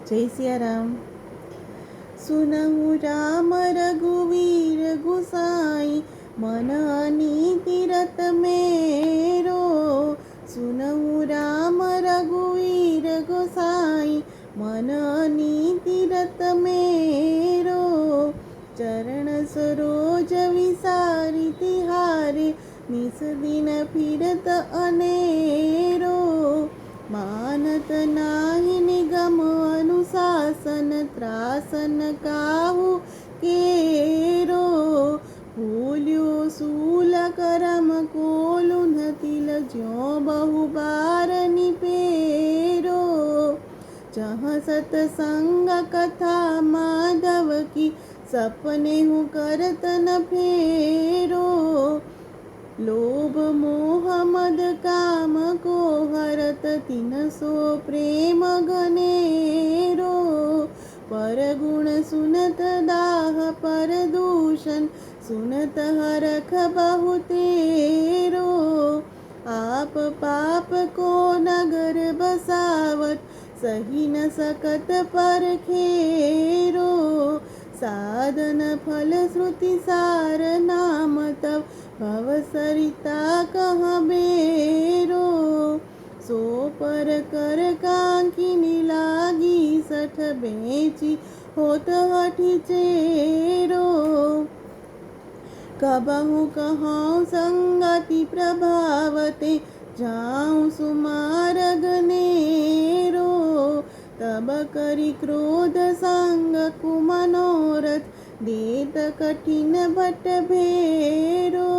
जय सिया राम। सुनहु राम रघुवीर गुसाई, मन अनीति रत मेरो। सुनहु राम रघुवीर गुसाई, मन अनीति रत मेरो। चरण सरोज विसारि तिहारे, निस दिन फिरत अनेरो। मानत नाही निगम अनुशासन, त्रासन काहू केरो। भूल्यो सूल करम कोलुन तिल, ज्यों बहु बार निपेरो। जहाँ सतसंग कथा माधव की, सपने हूँ करत न फेरो। लोभ मोह मद काम को हरत, तिन सो प्रेम घनेरो। पर गुण सुनत दाह पर दूषण, सुनत हरख बहुतेरो। आप पाप को नगर बसावत, सही न सकत पर खेरो। साधन फल श्रुति सार नाम तब, भव सरिता कहाँ बेरो। सो पर कर कांकिनी लागी, सठ बेची होत हठी चेरो। कबहु कहूँ संगति प्रभावते, जाऊँ सुमार्ग नेरो। तब करि क्रोध संग कुमनोरथ, देत कठिन भट भेरो।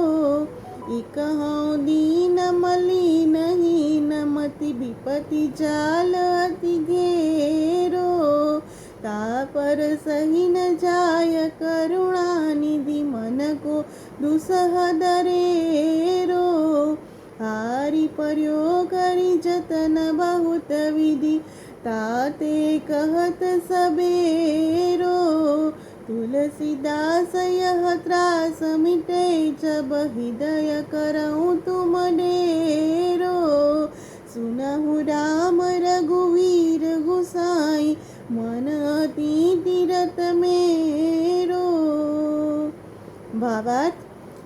इकहौं दीन मलिन हीन मति, विपति जाल अति घेरो। तापर सही न जाय करुणा निधि, मन को दुसह दरेरो। हारि पर्यो करि जतन बहुत विधि, ताते कहत सबेरो। तुलसीदास यह त्रास मिटे, जब हृदय करऊँ तुम डेरो। सुनहु राम रघुवीर गुसाई, मन अति रत मेरो। भावार्थ: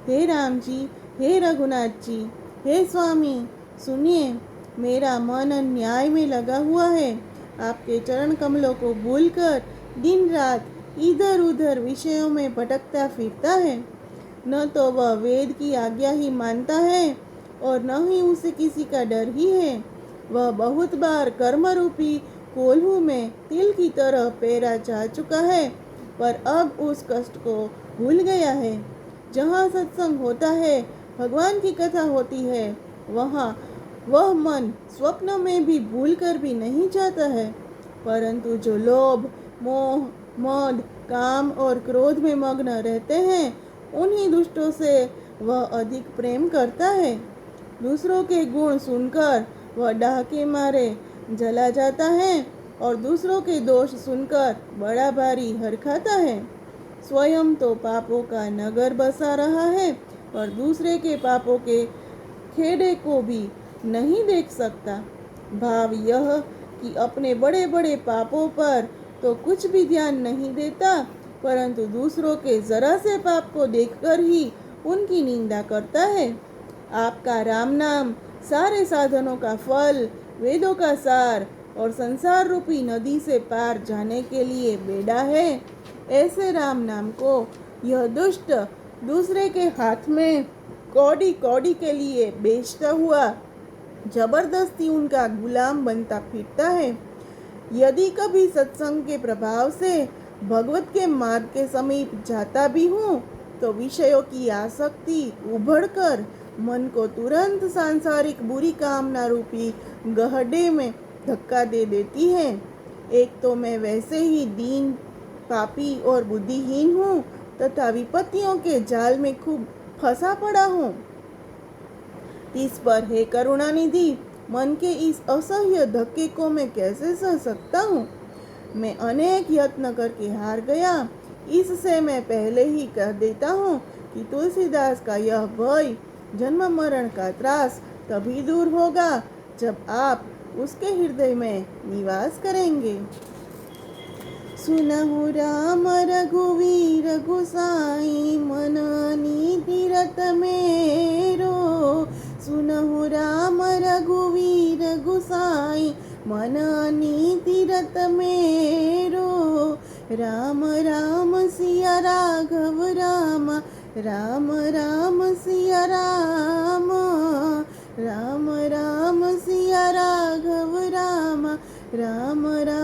हे राम जी, हे रघुनाथ जी, हे स्वामी, सुनिए, मेरा मन न्याय में लगा हुआ है। आपके चरण कमलों को भूलकर दिन रात इधर उधर विषयों में भटकता फिरता है। न तो वह वेद की आज्ञा ही मानता है और न ही उसे किसी का डर ही है। वह बहुत बार कर्म रूपी कोल्हू में तिल की तरह पैरा जा चुका है, पर अब उस कष्ट को भूल गया है। जहाँ सत्संग होता है, भगवान की कथा होती है, वहाँ वह मन स्वप्न में भी भूल कर भी नहीं जाता है। परंतु जो लोभ, मोह, मद, काम और क्रोध में मग्न रहते हैं, उन्हीं दुष्टों से वह अधिक प्रेम करता है। दूसरों के गुण सुनकर वह डाह के मारे जला जाता है और दूसरों के दोष सुनकर बड़ा भारी हरखाता है। स्वयं तो पापों का नगर बसा रहा है, पर दूसरे के पापों के खेड़े को भी नहीं देख सकता। भाव यह कि अपने बड़े बड़े पापों पर तो कुछ भी ध्यान नहीं देता, परंतु दूसरों के जरा से पाप को देखकर ही उनकी निंदा करता है। आपका राम नाम सारे साधनों का फल, वेदों का सार और संसार रूपी नदी से पार जाने के लिए बेड़ा है। ऐसे राम नाम को यह दुष्ट दूसरे के हाथ में कौड़ी कौड़ी के लिए बेचता हुआ जबरदस्ती उनका गुलाम बनता फिरता है। यदि कभी सत्संग के प्रभाव से भगवत के मार्ग के समीप जाता भी हूँ, तो विषयों की आसक्ति उभड़कर मन को तुरंत सांसारिक बुरी कामना रूपी गहरे में धक्का दे देती है। एक तो मैं वैसे ही दीन, पापी और बुद्धिहीन हूँ तथा विपत्तियों के जाल में खूब फंसा पड़ा हूँ। इस पर हे करुणानिधि, मन के इस असह्य धक्के को मैं कैसे सह सकता हूँ। मैं अनेक यत्न करके हार गया। इससे मैं पहले ही कह देता हूँ कि तुलसीदास का यह भय, जन्म मरण का त्रास तभी दूर होगा जब आप उसके हृदय में निवास करेंगे। सुनहु राम रघुवीर गोसाई मन तीरथ मेरो। सुनहु राम रघुवीर गोसाई मन तीरथ मेरो। राम राम सिया राघव राम, राम राम सिया राम, राम राम सिया राघव राम, राम राम